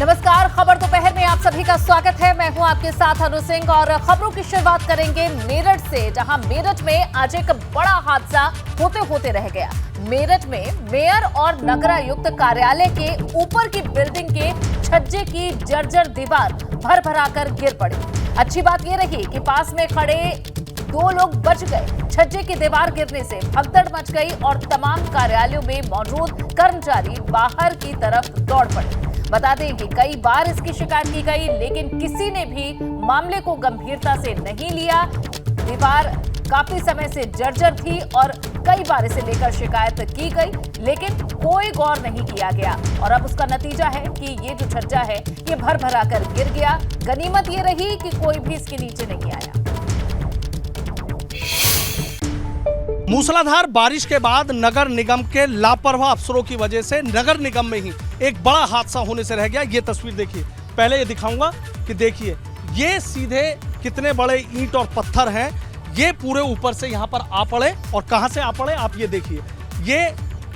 नमस्कार, खबर दोपहर में आप सभी का स्वागत है। मैं हूं आपके साथ अनु सिंह और खबरों की शुरुआत करेंगे मेरठ से, जहां मेरठ में आज एक बड़ा हादसा होते होते रह गया। मेरठ में मेयर और नगरायुक्त कार्यालय के ऊपर की बिल्डिंग के छज्जे की जर्जर दीवार भर भराकर गिर पड़ी। अच्छी बात यह रही कि पास में खड़े दो लोग बच गए। छज्जे की दीवार गिरने से भगदड़ मच गई और तमाम कार्यालयों में मौजूद कर्मचारी बाहर की तरफ दौड़ पड़े। बता दें कि कई बार इसकी शिकायत की गई, लेकिन किसी ने भी मामले को गंभीरता से नहीं लिया। दीवार काफी समय से जर्जर थी और कई बार इसे लेकर शिकायत की गई, लेकिन कोई गौर नहीं किया गया और अब उसका नतीजा है कि ये जो छज्जा है ये भर भराकर गिर गया। गनीमत ये रही कि कोई भी इसके नीचे नहीं आया। मूसलाधार बारिश के बाद नगर निगम के लापरवाह अफसरों की वजह से नगर निगम में ही एक बड़ा हादसा होने से रह गया। ये तस्वीर देखिए, पहले ये दिखाऊंगा कि देखिए ये सीधे कितने बड़े ईंट और पत्थर हैं। ये पूरे ऊपर से यहाँ पर आ पड़े और कहाँ से आ पड़े आप ये देखिए। ये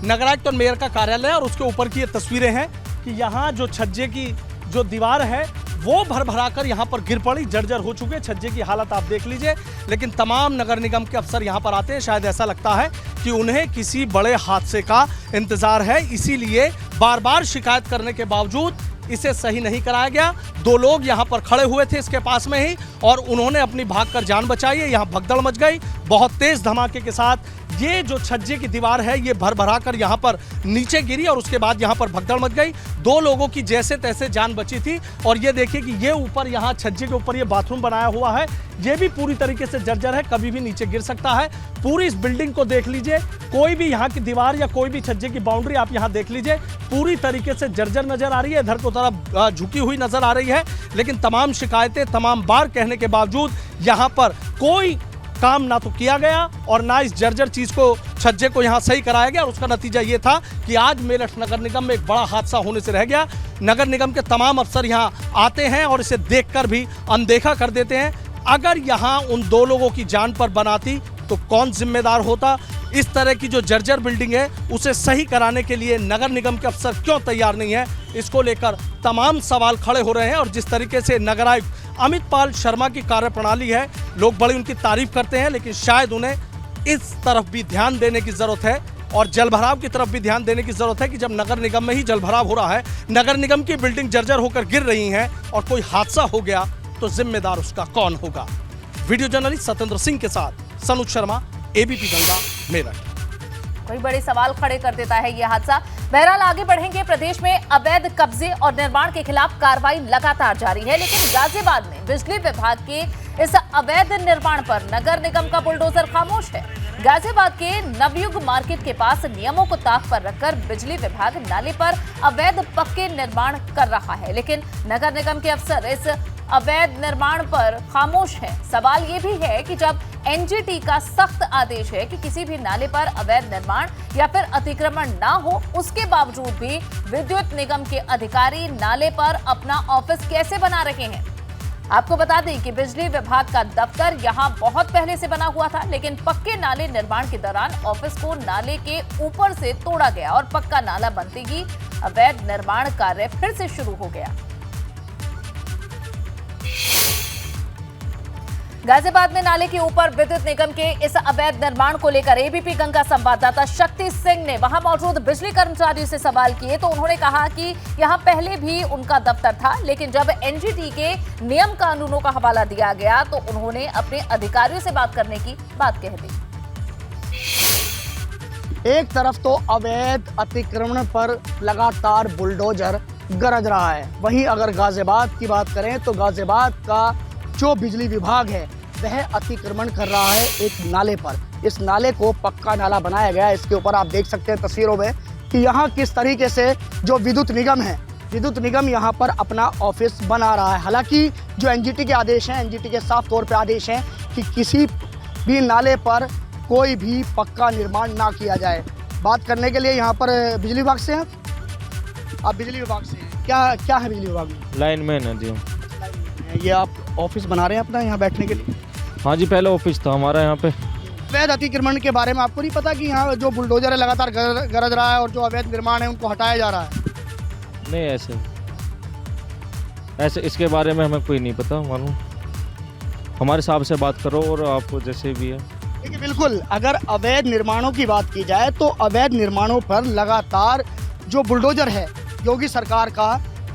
नगरायुक्त और मेयर का कार्यालय है और उसके ऊपर की ये तस्वीरें हैं कि यहाँ जो छज्जे की जो दीवार है वो भर भराकर यहाँ पर गिर पड़ी, जर्जर हो चुके। छज्जे की हालत आप देख लीजिए। लेकिन तमाम नगर निगम के अफसर यहाँ पर आते हैं, शायद ऐसा लगता है कि उन्हें किसी बड़े हादसे का इंतजार है, इसीलिए बार बार शिकायत करने के बावजूद इसे सही नहीं कराया गया। दो लोग यहाँ पर खड़े हुए थे इसके पास में ही और उन्होंने अपनी भागकर जान बचाई है। यहाँ भगदड़ मच गई। बहुत तेज धमाके के साथ ये जो छज्जे की दीवार है ये भर भराकर यहाँ पर नीचे गिरी और उसके बाद यहाँ पर भगदड़ मच गई। दो लोगों की जैसे तैसे जान बची थी। और ये देखिए कि ये ऊपर यहाँ छज्जे के ऊपर ये बाथरूम बनाया हुआ है, ये भी पूरी तरीके से जर्जर है, कभी भी नीचे गिर सकता है। पूरी इस बिल्डिंग को देख लीजिए, कोई भी यहाँ की दीवार या कोई भी छज्जे की बाउंड्री आप यहाँ देख लीजिए, पूरी तरीके से जर्जर नजर आ रही है, इधर को तरफ झुकी हुई नजर आ रही है। लेकिन तमाम शिकायतें, तमाम बार कहने के बावजूद यहाँ पर कोई काम ना तो किया गया और ना इस जर्जर चीज को, छज्जे को यहाँ सही कराया गया। और उसका नतीजा ये था कि आज मेरठ नगर निगम में एक बड़ा हादसा होने से रह गया। नगर निगम के तमाम अफसर यहाँ आते हैं और इसे देखकर भी अनदेखा कर देते हैं। अगर यहाँ उन दो लोगों की जान पर बनाती तो कौन जिम्मेदार होता? इस तरह की जो जर्जर बिल्डिंग है उसे सही कराने के लिए नगर निगम के अफसर क्यों तैयार नहीं है? इसको लेकर तमाम सवाल खड़े हो रहे हैं। और जिस तरीके से नगरायुक्त अमित पाल शर्मा की कार्यप्रणाली है, लोग बड़ी उनकी तारीफ करते हैं, लेकिन शायद उन्हें इस तरफ भी ध्यान देने की जरूरत है और जलभराव की तरफ भी ध्यान देने की जरूरत है कि जब नगर निगम में ही जलभराव हो रहा है, नगर निगम की बिल्डिंग जर्जर होकर गिर रही है और कोई हादसा हो गया तो जिम्मेदार उसका कौन होगा? वीडियो जर्नलिस्ट सत्येंद्र सिंह के साथ सनुज शर्मा, एबीपी गंगा, मेरठ। कोई बड़े सवाल खड़े कर देता है यह हादसा। बहरहाल आगे बढ़ेंगे। प्रदेश में अवैध कब्जे और निर्माण के खिलाफ कार्रवाई लगातार जारी है, लेकिन गाजियाबाद में बिजली विभाग के इस अवैध निर्माण पर नगर निगम का बुलडोजर खामोश है। गाजियाबाद के नवयुग मार्केट के पास नियमों को ताक पर रखकर बिजली विभाग नाले पर अवैध पक्के निर्माण कर रहा है, लेकिन नगर निगम के अफसर इस अवैध निर्माण पर खामोश है। सवाल ये भी है कि जब एनजीटी का सख्त आदेश है कि किसी भी नाले पर अवैध निर्माण या फिर अतिक्रमण ना हो, उसके बावजूद भी विद्युत निगम के अधिकारी नाले पर अपना ऑफिस कैसे बना रहे हैं? आपको बता दें कि बिजली विभाग का दफ्तर यहां बहुत पहले से बना हुआ था, लेकिन पक्के नाले निर्माण के दौरान ऑफिस को नाले के ऊपर से तोड़ा गया और पक्का नाला बनते ही अवैध निर्माण कार्य फिर से शुरू हो गया। गाजियाबाद में नाले के ऊपर विद्युत निगम के इस अवैध निर्माण को लेकर एबीपी गंगा संवाददाता शक्ति सिंह ने वहां मौजूद बिजली कर्मचारियों से सवाल किए, तो उन्होंने कहा कि यहां पहले भी उनका दफ्तर था, लेकिन जब एनजीटी के नियम कानूनों का हवाला दिया गया तो उन्होंने अपने अधिकारियों से बात करने की बात कह दी। एक तरफ तो अवैध अतिक्रमण पर लगातार बुलडोजर गरज रहा है, वहीं अगर गाजियाबाद की बात करें तो गाजियाबाद का जो बिजली विभाग है वह अतिक्रमण कर रहा है एक नाले पर। इस नाले को पक्का नाला बनाया गया है। इसके ऊपर आप देख सकते हैं तस्वीरों में कि यहाँ किस तरीके से जो विद्युत निगम है, विद्युत निगम यहाँ पर अपना ऑफिस बना रहा है। हालांकि जो एनजीटी के आदेश हैं, एनजीटी के साफ तौर पे आदेश हैं कि किसी भी नाले पर कोई भी पक्का निर्माण ना किया जाए। बात करने के लिए यहाँ पर बिजली विभाग से हैं आप? बिजली विभाग से हैं, क्या है बिजली विभाग में? लाइनमैन है जी। ये आप ऑफिस बना रहे हैं अपना यहाँ बैठने के लिए? हाँ जी, पहले ऑफिस था हमारा यहाँ पे। अवैध अतिक्रमण के बारे में आपको नहीं पता कि यहाँ जो बुलडोजर है लगातार गरज रहा है और जो अवैध निर्माण है उनको हटाया जा रहा है? नहीं, ऐसे ऐसे इसके बारे में हमें कोई नहीं पता मालूम। हमारे साहब से बात करो और आप जैसे भी है। देखिए बिल्कुल, अगर अवैध निर्माणों की बात की जाए तो अवैध निर्माणों पर लगातार जो बुलडोजर है योगी सरकार का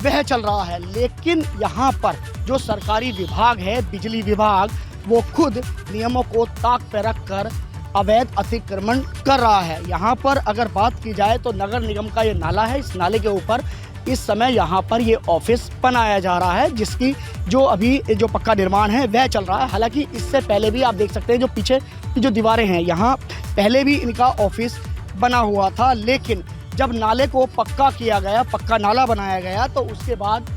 वह चल रहा है, लेकिन यहाँ पर जो सरकारी विभाग है, बिजली विभाग, वो खुद नियमों को ताक पर रखकर अवैध अतिक्रमण कर रहा है। यहाँ पर अगर बात की जाए तो नगर निगम का ये नाला है, इस नाले के ऊपर इस समय यहाँ पर ये ऑफिस बनाया जा रहा है, जिसकी जो अभी जो पक्का निर्माण है वह चल रहा है। हालांकि इससे पहले भी आप देख सकते हैं जो पीछे की जो दीवारें हैं, यहाँ पहले भी इनका ऑफिस बना हुआ था, लेकिन जब नाले को पक्का किया गया, पक्का नाला बनाया गया, तो उसके बाद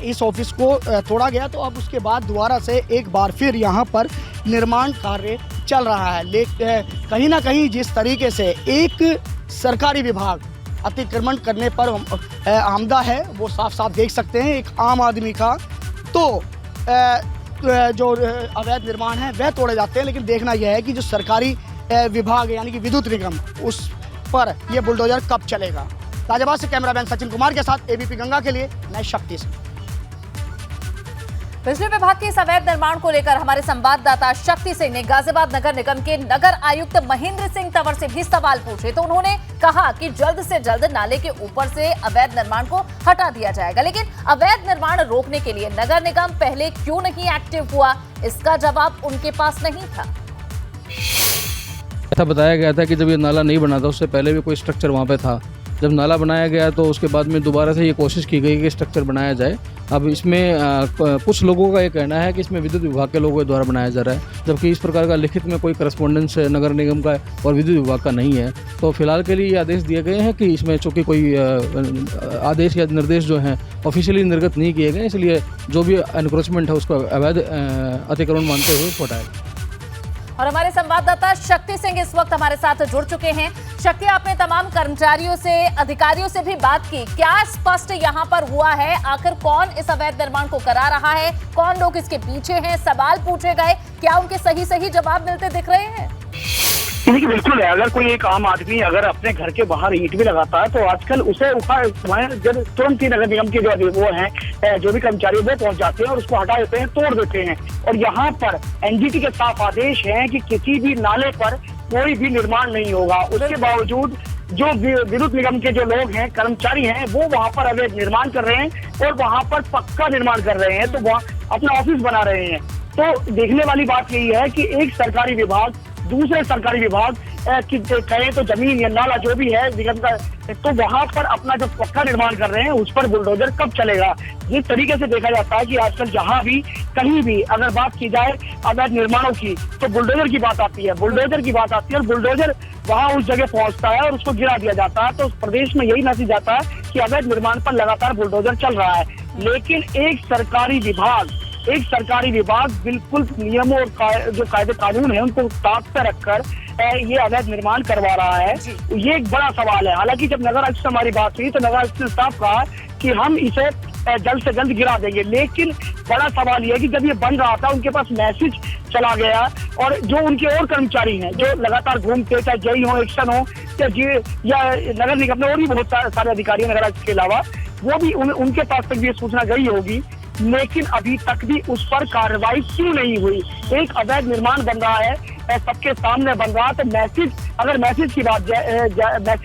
इस ऑफिस को तोड़ा गया। तो अब उसके बाद दोबारा से एक बार फिर यहाँ पर निर्माण कार्य चल रहा है। लेकिन कहीं ना कहीं जिस तरीके से एक सरकारी विभाग अतिक्रमण करने पर आमदा है, वो साफ साफ देख सकते हैं। एक आम आदमी का तो जो अवैध निर्माण है वह तोड़े जाते हैं, लेकिन देखना यह है कि जो सरकारी विभाग यानी कि विद्युत निगम, उस पर यह बुलडोजर कब चलेगा। गाजियाबाद से कैमरामैन सचिन कुमार के साथ एबीपी गंगा के लिए मैं शक्ति सिंह। बिजली विभाग के इस अवैध निर्माण को लेकर हमारे संवाददाता शक्ति सिंह ने गाजियाबाद नगर निगम के नगर आयुक्त महेंद्र सिंह तंवर से भी सवाल पूछे, तो उन्होंने कहा कि जल्द से जल्द नाले के ऊपर से अवैध निर्माण को हटा दिया जाएगा। लेकिन अवैध निर्माण रोकने के लिए नगर निगम पहले क्यों नहीं एक्टिव हुआ, इसका जवाब उनके पास नहीं था। ऐसा बताया गया था कि जब ये नाला नहीं बना था उससे पहले भी कोई स्ट्रक्चर वहाँ पे था। जब नाला बनाया गया तो उसके बाद में दोबारा से ये कोशिश की गई कि स्ट्रक्चर बनाया जाए। अब इसमें कुछ लोगों का ये कहना है कि इसमें विद्युत विभाग के लोगों द्वारा बनाया जा रहा है, जबकि इस प्रकार का लिखित में कोई करस्पॉन्डेंस नगर निगम का और विद्युत विभाग का नहीं है। तो फिलहाल के लिए ये आदेश दिए गए हैं कि इसमें चूँकि कोई आदेश या निर्देश जो हैं ऑफिशियली निर्गत नहीं किए गए, इसलिए जो भी एनक्रोचमेंट है उसको अवैध अतिक्रमण मानते हुए उसको हटाया। और हमारे संवाददाता शक्ति सिंह इस वक्त हमारे साथ जुड़ चुके हैं। शक्ति, आपने तमाम कर्मचारियों से, अधिकारियों से भी बात की, क्या स्पष्ट यहाँ पर हुआ है? आखिर कौन इस अवैध निर्माण को करा रहा है, कौन लोग इसके पीछे हैं? सवाल पूछे गए, क्या उनके सही जवाब मिलते दिख रहे हैं? देखिए बिल्कुल है, अगर कोई एक आम आदमी अगर अपने घर के बाहर ईंट भी लगाता है तो आजकल उसे जब तुरंत ही नगर निगम के जो वो हैं जो भी कर्मचारी वो पहुंच जाते हैं और उसको हटा देते हैं, तोड़ देते हैं। और यहाँ पर एनजीटी के साफ आदेश हैं कि किसी भी नाले पर कोई भी निर्माण नहीं होगा। उसके बावजूद जो विद्युत निगम के जो लोग हैं, कर्मचारी हैं, वो वहाँ पर अवैध निर्माण कर रहे हैं और वहाँ पर पक्का निर्माण कर रहे हैं, तो वहाँ अपना ऑफिस बना रहे हैं। तो देखने वाली बात यही है कि एक सरकारी विभाग दूसरे सरकारी विभाग की कहें तो जमीन या नाला जो भी है निगम का, तो वहां पर अपना जो पक्का निर्माण कर रहे हैं उस पर बुलडोजर कब चलेगा। जिस तरीके से देखा जाता है कि आजकल जहां भी कहीं भी अगर बात की जाए अवैध निर्माणों की तो बुलडोजर की बात आती है, और बुलडोजर वहां उस जगह पहुंचता है और उसको गिरा दिया जाता है। तो प्रदेश में यही मैसेज आता है कि अवैध निर्माण पर लगातार बुलडोजर चल रहा है। लेकिन एक सरकारी विभाग बिल्कुल नियमों और जो कायदे कानून है उनको ताक पर रखकर ये अवैध निर्माण करवा रहा है, ये एक बड़ा सवाल है। हालांकि जब नगर आयुक्त से हमारी बात हुई तो नगर आयुक्त ने साफ कहा कि हम इसे जल्द से जल्द गिरा देंगे। लेकिन बड़ा सवाल ये है कि जब ये बन रहा था उनके पास मैसेज चला गया और जो उनके और कर्मचारी हैं जो लगातार घूमते, चाहे जेई हो, एक्शन हो या नगर निगम में और भी बहुत सारे अधिकारी नगर आयुक्त के अलावा, वो भी उनके पास तक भी सूचना गई होगी, लेकिन अभी तक भी उस पर कार्रवाई क्यों नहीं हुई। एक अवैध निर्माण बन रहा है, सबके सामने बन रहा है, तो मैसेज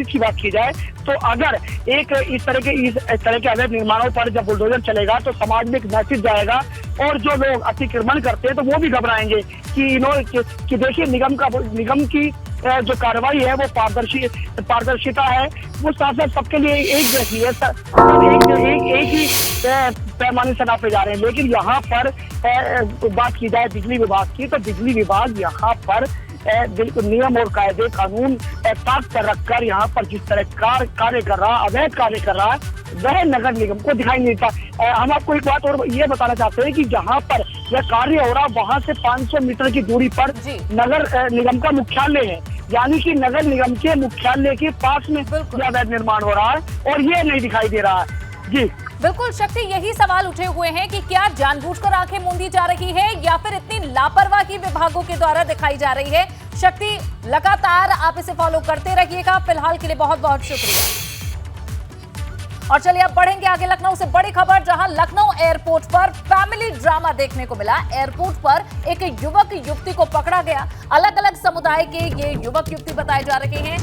की बात की जाए तो अगर एक इस तरह के अवैध निर्माणों पर जब बुलडोजर चलेगा तो समाज में एक मैसेज जाएगा और जो लोग अतिक्रमण करते हैं तो वो भी घबराएंगे कि देखिए निगम की जो कार्रवाई है वो पारदर्शिता है, वो साथ साथ सबके लिए एक जैसी है, एक ही पैमाने से नापे जा रहे हैं। लेकिन यहाँ पर बात की जाए बिजली विभाग की तो बिजली विभाग यहाँ पर बिल्कुल नियम और कायदे कानून ताक पर रखकर यहाँ पर जिस तरह कार्य कर रहा है, अवैध कार्य कर रहा है, वह नगर निगम को दिखाई नहीं देता। हम आपको एक बात और ये बताना चाहते हैं कि जहाँ पर यह कार्य हो रहा वहाँ से 500 मीटर की दूरी पर नगर निगम का मुख्यालय है, यानी कि नगर निगम के मुख्यालय के पास में अवैध निर्माण हो रहा है और ये नहीं दिखाई दे रहा है। जी बिल्कुल शक्ति, यही सवाल उठे हुए हैं कि क्या जानबूझकर आंखें मूंदी जा रही है या फिर इतनी लापरवाही विभागों के द्वारा दिखाई जा रही है। शक्ति, लगातार आप इसे फॉलो करते रहिएगा। फिलहाल के लिए बहुत बहुत शुक्रिया। और चलिए अब बढ़ेंगे आगे लखनऊ से बड़ी खबर, जहां लखनऊ एयरपोर्ट पर फैमिली ड्रामा देखने को मिला। एयरपोर्ट पर एक युवक युवती को पकड़ा गया। अलग अलग समुदाय के ये युवक युवती बताए जा रहे हैं।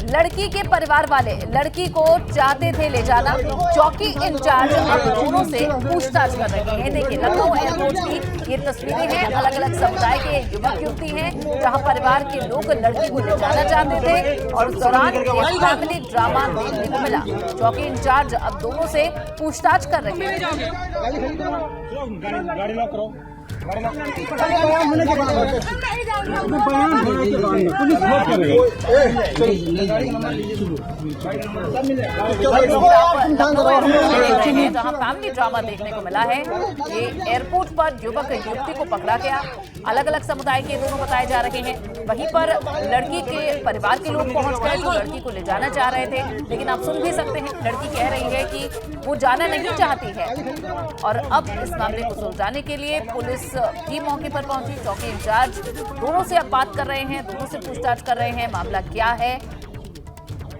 लड़की के परिवार वाले लड़की को चाहते थे ले जाना। चौकी इंचार्ज अब दोनों से पूछताछ कर रहे हैं। देखिए लखनऊ एयरपोर्ट की ये तस्वीरें हैं। अलग अलग समुदाय के युवक युवती हैं, जहां परिवार के लोग लड़की को ले जाना चाहते थे और उस दौरान एक फैमिली ड्रामा देखने को मिला। चौकी इंचार्ज अब दोनों से पूछताछ कर रहे हैं। जहां फैमिली ड्रामा देखने को मिला है। ये एयरपोर्ट पर युवक युवती को पकड़ा गया। अलग अलग समुदाय के दोनों बताए जा रहे हैं। वहीं पर लड़की के परिवार के लोग पहुंच गए जो लड़की को ले जाना चाह रहे थे, लेकिन आप सुन भी सकते हैं लड़की कह रही है कि वो जाना नहीं चाहती है। और अब इस मामले को सुलझाने के लिए पुलिस भी मौके पर पहुंची। चौकी इंचार्ज दोनों से अब बात कर रहे हैं, दोनों से पूछताछ कर रहे हैं। मामला क्या है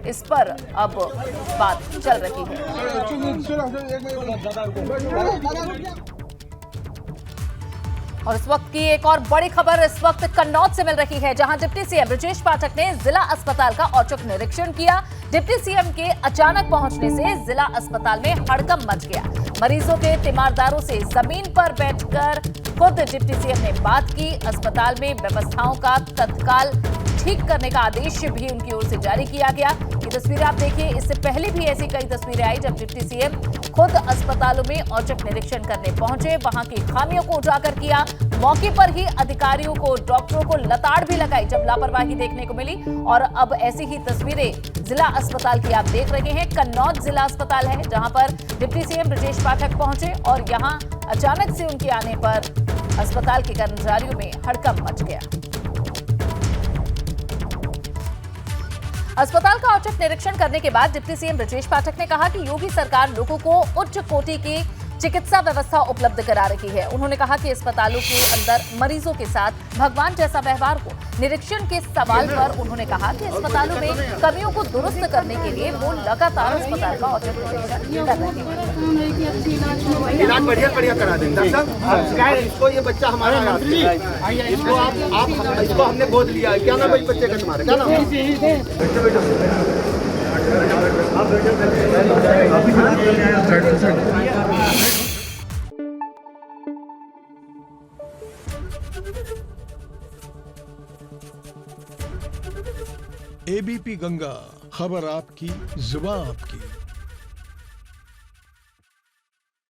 इस पर अब बात चल रही है। और इस वक्त की एक और बड़ी खबर इस वक्त कन्नौज से मिल रही है, जहां डिप्टी सीएम ब्रजेश पाठक ने जिला अस्पताल का औचक निरीक्षण किया। डिप्टी सीएम के अचानक पहुंचने से जिला अस्पताल में हड़कंप मच गया। मरीजों के तीमारदारों से जमीन पर बैठकर खुद डिप्टी सीएम ने बात की। अस्पताल में व्यवस्थाओं का तत्काल ठीक करने का आदेश भी उनकी ओर से जारी किया गया। ये तस्वीरें आप देखिए, इससे पहले भी ऐसी कई तस्वीरें आई जब डिप्टी सीएम खुद अस्पतालों में औचक निरीक्षण करने पहुंचे, वहां की खामियों को उजागर किया। मौके पर ही अधिकारियों को, डॉक्टरों को लताड़ भी लगाई जब लापरवाही देखने को मिली। और अब ऐसी ही तस्वीरें जिला अस्पताल की आप देख रहे हैं। कन्नौज जिला अस्पताल है, जहां पर डिप्टी सीएम ब्रजेश पाठक पहुंचे और यहां अचानक से उनके आने पर अस्पताल के कर्मचारियों में हड़कंप मच गया। अस्पताल का औचक निरीक्षण करने के बाद डिप्टी सीएम ब्रजेश पाठक ने कहा कि योगी सरकार लोगों को उच्च कोटि की चिकित्सा व्यवस्था उपलब्ध करा रही है। उन्होंने कहा कि अस्पतालों के अंदर मरीजों के साथ भगवान जैसा व्यवहार हो। निरीक्षण के सवाल पर उन्होंने कहा कि अस्पतालों में कमियों को दुरुस्त करने के लिए वो लगातार अस्पताल का औचक निरीक्षण कर रहे हैं। इलाज बढ़िया करा देंगे इसको। ये बच्चा हमारा इसको हमने गोद लिया। क्या नाम है बच्चे का तुम्हारे? क्या नाम? एबीपी गंगा, खबर आपकी, जुबान आपकी।